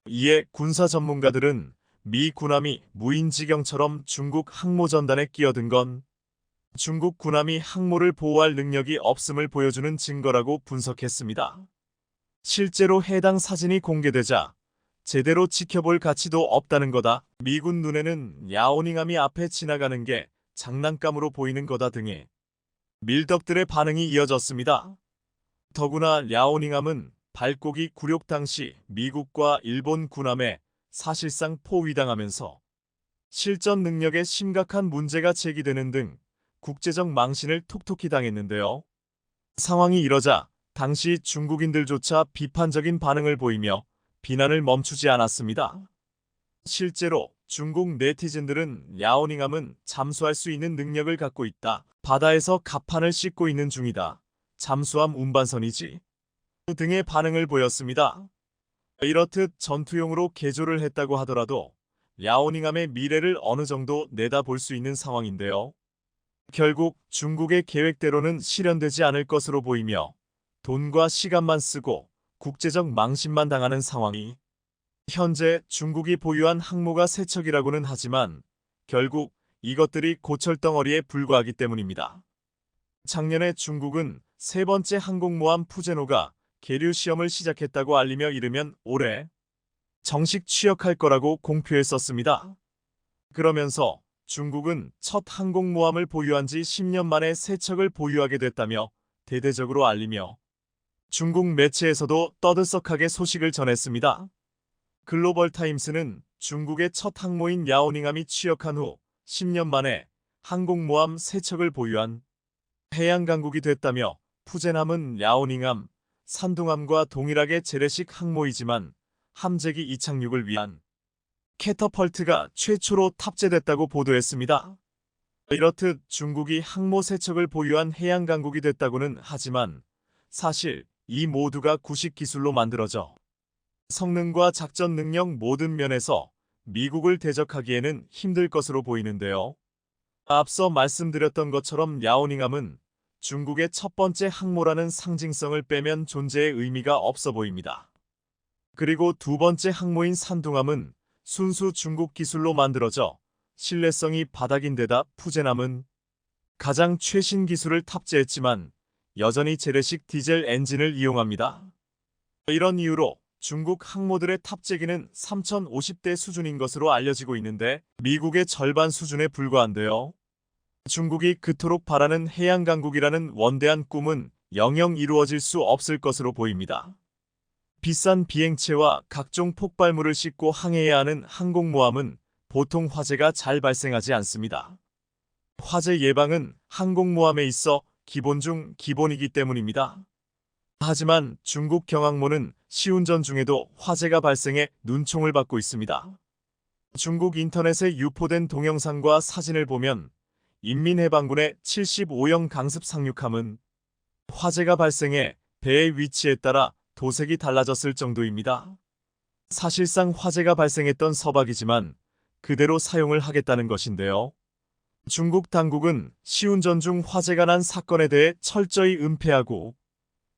이에 군사 전문가들은 미 군함이 무인지경처럼 중국 항모전단에 끼어든 건 중국 군함이 항모를 보호할 능력이 없음을 보여주는 증거라고 분석했습니다. 실제로 해당 사진이 공개되자 제대로 지켜볼 가치도 없다는 거다. 미군 눈에는 랴오닝함이 앞에 지나가는 게 장난감으로 보이는 거다 등의 밀덕들의 반응이 이어졌습니다. 더구나 랴오닝함은 발고기 굴욕 당시 미국과 일본 군함에 사실상 포위당하면서 실전 능력에 심각한 문제가 제기되는 등 국제적 망신을 톡톡히 당했는데요. 상황이 이러자 당시 중국인들조차 비판적인 반응을 보이며 비난을 멈추지 않았습니다. 실제로 중국 네티즌들은 야오닝함은 잠수할 수 있는 능력을 갖고 있다. 바다에서 갑판을 씻고 있는 중이다. 잠수함 운반선이지. 등의 반응을 보였습니다. 이렇듯 전투용으로 개조를 했다고 하더라도 야오닝함의 미래를 어느 정도 내다볼 수 있는 상황인데요. 결국 중국의 계획대로는 실현되지 않을 것으로 보이며 돈과 시간만 쓰고 국제적 망신만 당하는 상황이 현재 중국이 보유한 항모가 세 척이라고는 하지만 결국 이것들이 고철덩어리에 불과하기 때문입니다. 작년에 중국은 세 번째 항공모함 푸제노가 계류 시험을 시작했다고 알리며 이르면 올해 정식 취역할 거라고 공표했었습니다. 그러면서 중국은 첫 항공모함을 보유한 지 10년 만에 세 척을 보유하게 됐다며 대대적으로 알리며 중국 매체에서도 떠들썩하게 소식을 전했습니다. 글로벌 타임스는 중국의 첫 항모인 야오닝함이 취역한 후 10년 만에 항공모함 세 척을 보유한 해양강국이 됐다며 푸젠함은 야오닝함, 산둥함과 동일하게 재래식 항모이지만 함재기 이착륙을 위한 캐터펄트가 최초로 탑재됐다고 보도했습니다. 이렇듯 중국이 항모 세 척을 보유한 해양강국이 됐다고는 하지만 사실 이 모두가 구식 기술로 만들어져 성능과 작전 능력 모든 면에서 미국을 대적하기에는 힘들 것으로 보이는데요. 앞서 말씀드렸던 것처럼 야오닝함은 중국의 첫 번째 항모라는 상징성을 빼면 존재의 의미가 없어 보입니다. 그리고 두 번째 항모인 산둥함은 순수 중국 기술로 만들어져 신뢰성이 바닥인데다 푸젠함은 가장 최신 기술을 탑재했지만 여전히 재래식 디젤 엔진을 이용합니다. 이런 이유로 중국 항모들의 탑재기는 3050대 수준인 것으로 알려지고 있는데 미국의 절반 수준에 불과한데요. 중국이 그토록 바라는 해양강국이라는 원대한 꿈은 영영 이루어질 수 없을 것으로 보입니다. 비싼 비행체와 각종 폭발물을 싣고 항해해야 하는 항공모함은 보통 화재가 잘 발생하지 않습니다. 화재 예방은 항공모함에 있어 기본 중 기본이기 때문입니다. 하지만 중국 경항모는 시운전 중에도 화재가 발생해 눈총을 받고 있습니다. 중국 인터넷에 유포된 동영상과 사진을 보면 인민해방군의 75형 강습 상륙함은 화재가 발생해 배의 위치에 따라 도색이 달라졌을 정도입니다. 사실상 화재가 발생했던 서박이지만 그대로 사용을 하겠다는 것인데요. 중국 당국은 시운전 중 화재가 난 사건에 대해 철저히 은폐하고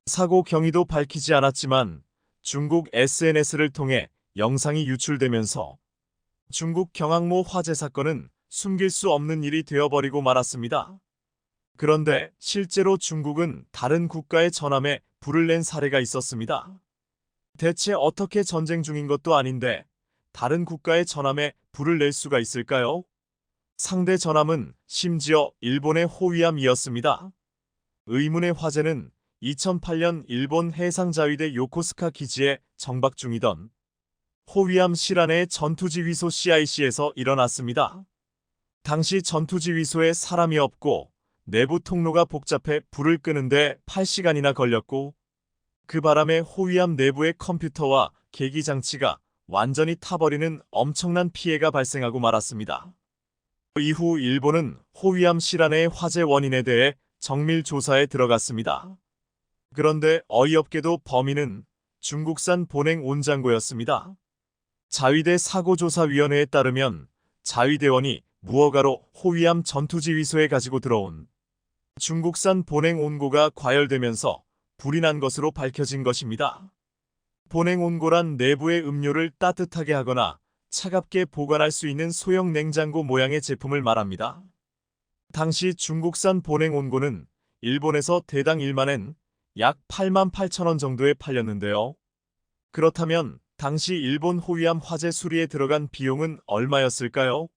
사고 경위도 밝히지 않았지만 중국 SNS를 통해 영상이 유출되면서 중국 경항모 화재 사건은 숨길 수 없는 일이 되어버리고 말았습니다. 그런데 실제로 중국은 다른 국가의 전함에 불을 낸 사례가 있었습니다. 대체 어떻게 전쟁 중인 것도 아닌데 다른 국가의 전함에 불을 낼 수가 있을까요? 상대 전함은 심지어 일본의 호위함이었습니다. 의문의 화재는 2008년 일본 해상자위대 요코스카 기지에 정박 중이던 호위함 시라네의 전투지휘소 CIC에서 일어났습니다. 당시 전투지휘소에 사람이 없고 내부 통로가 복잡해 불을 끄는데 8시간이나 걸렸고 그 바람에 호위함 내부의 컴퓨터와 계기 장치가 완전히 타버리는 엄청난 피해가 발생하고 말았습니다. 이후 일본은 호위함 시라네의 화재 원인에 대해 정밀 조사에 들어갔습니다. 그런데 어이없게도 범인은 중국산 본행 온장고였습니다. 자위대 사고조사위원회에 따르면 자위대원이 무허가로 호위함 전투지휘소에 가지고 들어온 중국산 본행 온고가 과열되면서 불이 난 것으로 밝혀진 것입니다. 본행 온고란 내부의 음료를 따뜻하게 하거나 차갑게 보관할 수 있는 소형 냉장고 모양의 제품을 말합니다. 당시 중국산 본행 온고는 일본에서 대당 1만엔 약 88,000원 정도에 팔렸는데요. 그렇다면 당시 일본 호위함 화재 수리에 들어간 비용은 얼마였을까요?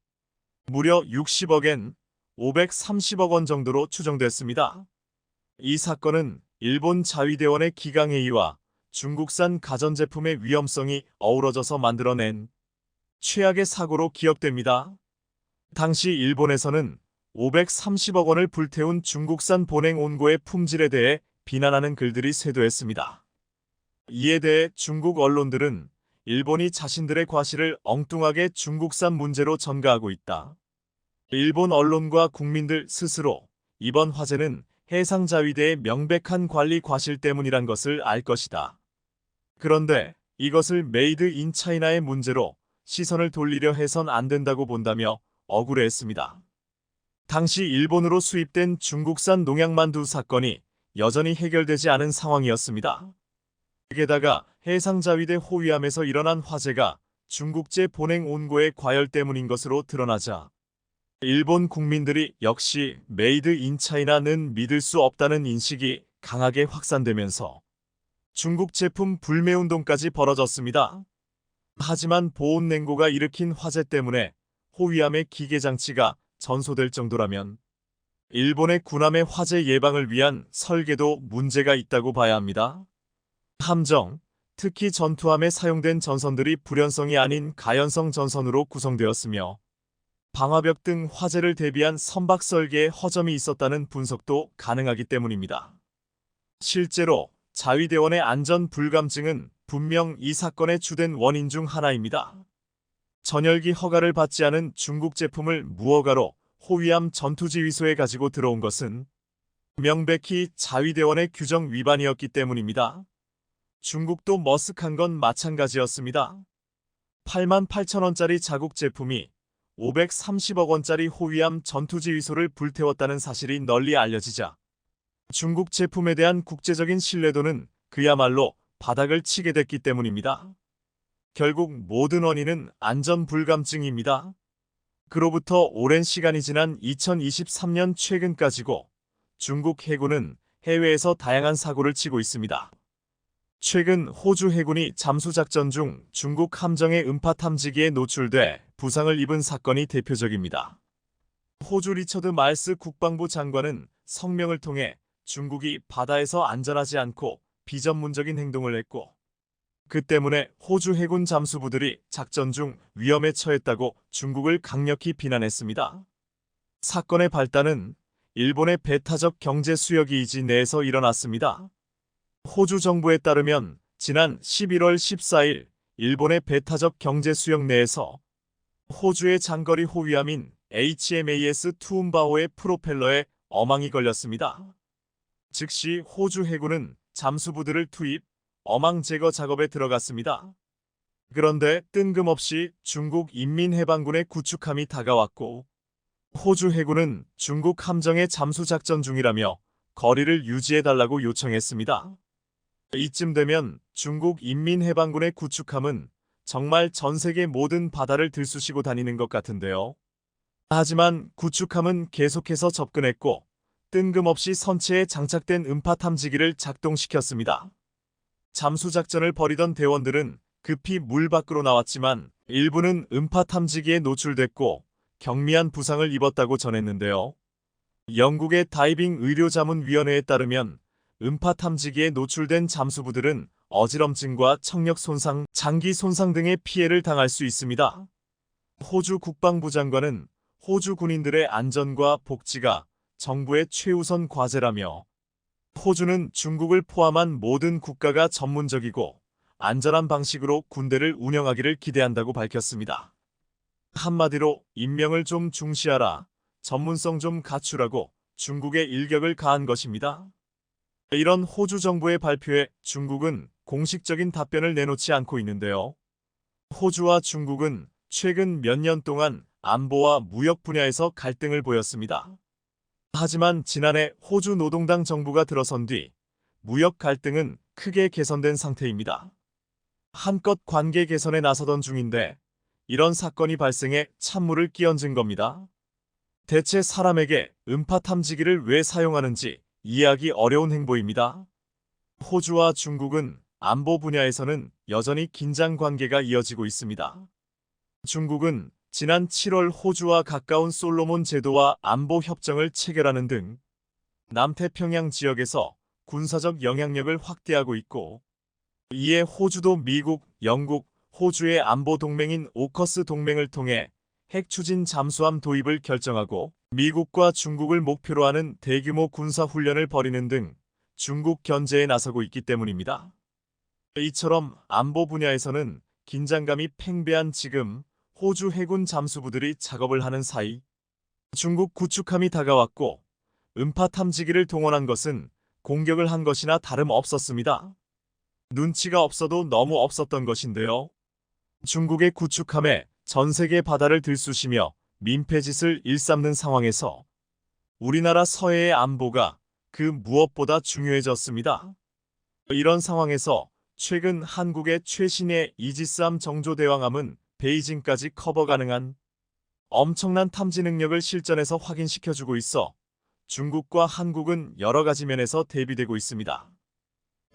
무려 60억엔 530억 원 정도로 추정됐습니다. 이 사건은 일본 자위대원의 기강회의와 중국산 가전제품의 위험성이 어우러져서 만들어낸 최악의 사고로 기억됩니다. 당시 일본에서는 530억 원을 불태운 중국산 본행 온고의 품질에 대해 비난하는 글들이 쇄도했습니다. 이에 대해 중국 언론들은 일본이 자신들의 과실을 엉뚱하게 중국산 문제로 전가하고 있다. 일본 언론과 국민들 스스로 이번 화재는 해상자위대의 명백한 관리 과실 때문이란 것을 알 것이다. 그런데 이것을 메이드 인 차이나의 문제로 시선을 돌리려 해선 안 된다고 본다며 억울해했습니다. 당시 일본으로 수입된 중국산 농약만두 사건이 여전히 해결되지 않은 상황이었습니다. 게다가 해상자위대 호위함에서 일어난 화재가 중국제 본행 온고의 과열 때문인 것으로 드러나자 일본 국민들이 역시 메이드 인 차이나는 믿을 수 없다는 인식이 강하게 확산되면서 중국 제품 불매운동까지 벌어졌습니다. 하지만 보온냉고가 일으킨 화재 때문에 호위함의 기계장치가 전소될 정도라면 일본의 군함의 화재 예방을 위한 설계도 문제가 있다고 봐야 합니다. 함정, 특히 전투함에 사용된 전선들이 불연성이 아닌 가연성 전선으로 구성되었으며 방화벽 등 화재를 대비한 선박 설계에 허점이 있었다는 분석도 가능하기 때문입니다. 실제로 자위대원의 안전 불감증은 분명 이 사건의 주된 원인 중 하나입니다. 전열기 허가를 받지 않은 중국 제품을 무허가로 호위함 전투지휘소에 가지고 들어온 것은 명백히 자위대원의 규정 위반이었기 때문입니다. 중국도 머쓱한 건 마찬가지였습니다. 88,000원짜리 자국 제품이 530억 원짜리 호위함 전투지휘소를 불태웠다는 사실이 널리 알려지자 중국 제품에 대한 국제적인 신뢰도는 그야말로 바닥을 치게 됐기 때문입니다. 결국 모든 원인은 안전 불감증입니다. 그로부터 오랜 시간이 지난 2023년 최근까지고 중국 해군은 해외에서 다양한 사고를 치고 있습니다. 최근 호주 해군이 잠수작전 중 중국 함정의 음파 탐지기에 노출돼 부상을 입은 사건이 대표적입니다. 호주 리처드 말스 국방부 장관은 성명을 통해 중국이 바다에서 안전하지 않고 비전문적인 행동을 했고 그 때문에 호주 해군 잠수부들이 작전 중 위험에 처했다고 중국을 강력히 비난했습니다. 사건의 발단은 일본의 배타적 경제 수역이지 내에서 일어났습니다. 호주 정부에 따르면 지난 11월 14일 일본의 배타적 경제 수역 내에서 호주의 장거리 호위함인 HMAS 투움바오의 프로펠러에 어망이 걸렸습니다. 즉시 호주 해군은 잠수부들을 투입, 어망 제거 작업에 들어갔습니다. 그런데 뜬금없이 중국 인민해방군의 구축함이 다가왔고 호주 해군은 중국 함정의 잠수 작전 중이라며 거리를 유지해달라고 요청했습니다. 이쯤 되면 중국 인민해방군의 구축함은 정말 전 세계 모든 바다를 들쑤시고 다니는 것 같은데요. 하지만 구축함은 계속해서 접근했고 뜬금없이 선체에 장착된 음파 탐지기를 작동시켰습니다. 잠수작전을 벌이던 대원들은 급히 물 밖으로 나왔지만 일부는 음파 탐지기에 노출됐고 경미한 부상을 입었다고 전했는데요. 영국의 다이빙 의료자문위원회에 따르면 음파 탐지기에 노출된 잠수부들은 어지럼증과 청력 손상, 장기 손상 등의 피해를 당할 수 있습니다. 호주 국방부 장관은 호주 군인들의 안전과 복지가 정부의 최우선 과제라며 호주는 중국을 포함한 모든 국가가 전문적이고 안전한 방식으로 군대를 운영하기를 기대한다고 밝혔습니다. 한마디로 인명을 좀 중시하라, 전문성 좀 갖추라고 중국에 일격을 가한 것입니다. 이런 호주 정부의 발표에 중국은 공식적인 답변을 내놓지 않고 있는데요. 호주와 중국은 최근 몇 년 동안 안보와 무역 분야에서 갈등을 보였습니다. 하지만 지난해 호주 노동당 정부가 들어선 뒤 무역 갈등은 크게 개선된 상태입니다. 한껏 관계 개선에 나서던 중인데 이런 사건이 발생해 찬물을 끼얹은 겁니다. 대체 사람에게 음파 탐지기를 왜 사용하는지 이해하기 어려운 행보입니다. 호주와 중국은 안보 분야에서는 여전히 긴장 관계가 이어지고 있습니다. 중국은 지난 7월 호주와 가까운 솔로몬 제도와 안보 협정을 체결하는 등 남태평양 지역에서 군사적 영향력을 확대하고 있고 이에 호주도 미국, 영국, 호주의 안보 동맹인 오커스 동맹을 통해 핵 추진 잠수함 도입을 결정하고 미국과 중국을 목표로 하는 대규모 군사 훈련을 벌이는 등 중국 견제에 나서고 있기 때문입니다. 이처럼 안보 분야에서는 긴장감이 팽배한 지금 호주 해군 잠수부들이 작업을 하는 사이 중국 구축함이 다가왔고 음파 탐지기를 동원한 것은 공격을 한 것이나 다름없었습니다. 눈치가 없어도 너무 없었던 것인데요. 중국의 구축함에 전 세계 바다를 들쑤시며 민폐짓을 일삼는 상황에서 우리나라 서해의 안보가 그 무엇보다 중요해졌습니다. 이런 상황에서 최근 한국의 최신의 이지스함 정조대왕함은 베이징까지 커버 가능한 엄청난 탐지 능력을 실전에서 확인시켜주고 있어 중국과 한국은 여러 가지 면에서 대비되고 있습니다.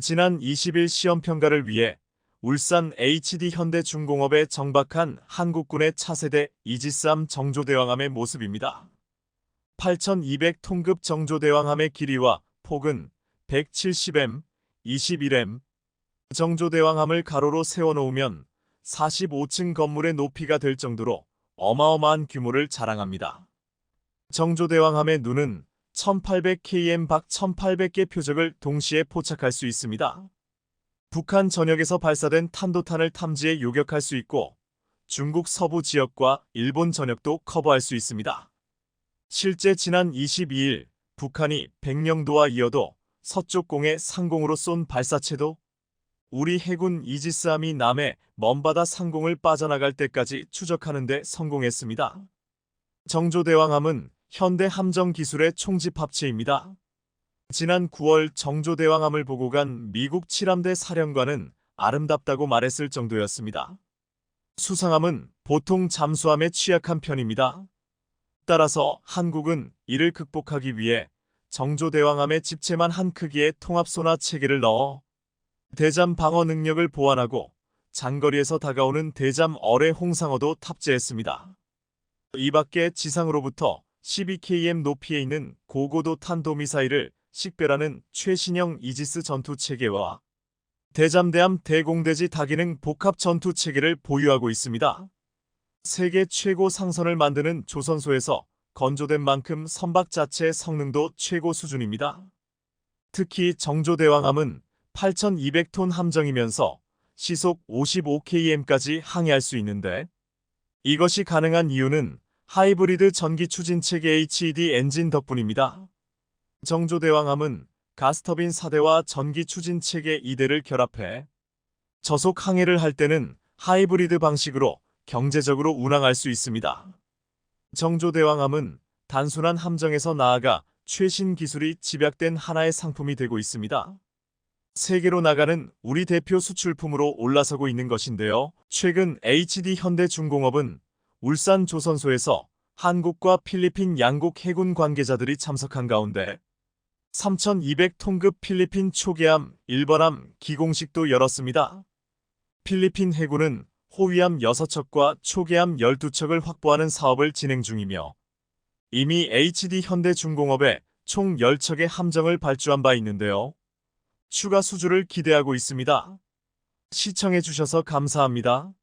지난 20일 시험평가를 위해 울산 HD 현대중공업에 정박한 한국군의 차세대 이지스함 정조대왕함의 모습입니다. 8200톤급 정조대왕함의 길이와 폭은 170m, 21m. 정조대왕함을 가로로 세워놓으면 45층 건물의 높이가 될 정도로 어마어마한 규모를 자랑합니다. 정조대왕함의 눈은 1800km 박 1800개 표적을 동시에 포착할 수 있습니다. 북한 전역에서 발사된 탄도탄을 탐지해 요격할 수 있고 중국 서부 지역과 일본 전역도 커버할 수 있습니다. 실제 지난 22일 북한이 백령도와 이어도 서쪽 공에 상공으로 쏜 발사체도 우리 해군 이지스함이 남해 먼바다 상공을 빠져나갈 때까지 추적하는 데 성공했습니다. 정조대왕함은 현대 함정 기술의 총집합체입니다. 지난 9월 정조대왕함을 보고 간 미국 7함대 사령관은 아름답다고 말했을 정도였습니다. 수상함은 보통 잠수함에 취약한 편입니다. 따라서 한국은 이를 극복하기 위해 정조대왕함의 집체만 한 크기의 통합소나 체계를 넣어 대잠 방어 능력을 보완하고 장거리에서 다가오는 대잠 어뢰 홍상어도 탑재했습니다. 이 밖에 지상으로부터 12km 높이에 있는 고고도 탄도미사일을 식별하는 최신형 이지스 전투체계와 대잠대함 대공대지 다기능 복합 전투체계를 보유하고 있습니다. 세계 최고 상선을 만드는 조선소에서 건조된 만큼 선박 자체의 성능도 최고 수준입니다. 특히 정조대왕함은 8200톤 함정이면서 시속 55km까지 항해할 수 있는데 이것이 가능한 이유는 하이브리드 전기 추진체계 HED 엔진 덕분입니다. 정조대왕함은 가스터빈 4대와 전기 추진체계 2대를 결합해 저속 항해를 할 때는 하이브리드 방식으로 경제적으로 운항할 수 있습니다. 정조대왕함은 단순한 함정에서 나아가 최신 기술이 집약된 하나의 상품이 되고 있습니다. 세계로 나가는 우리 대표 수출품으로 올라서고 있는 것인데요. 최근 HD 현대중공업은 울산 조선소에서 한국과 필리핀 양국 해군 관계자들이 참석한 가운데 3200톤급 필리핀 초계함 1번함 기공식도 열었습니다. 필리핀 해군은 호위함 6척과 초계함 12척을 확보하는 사업을 진행 중이며 이미 HD 현대중공업에 총 10척의 함정을 발주한 바 있는데요. 추가 수주를 기대하고 있습니다. 시청해주셔서 감사합니다.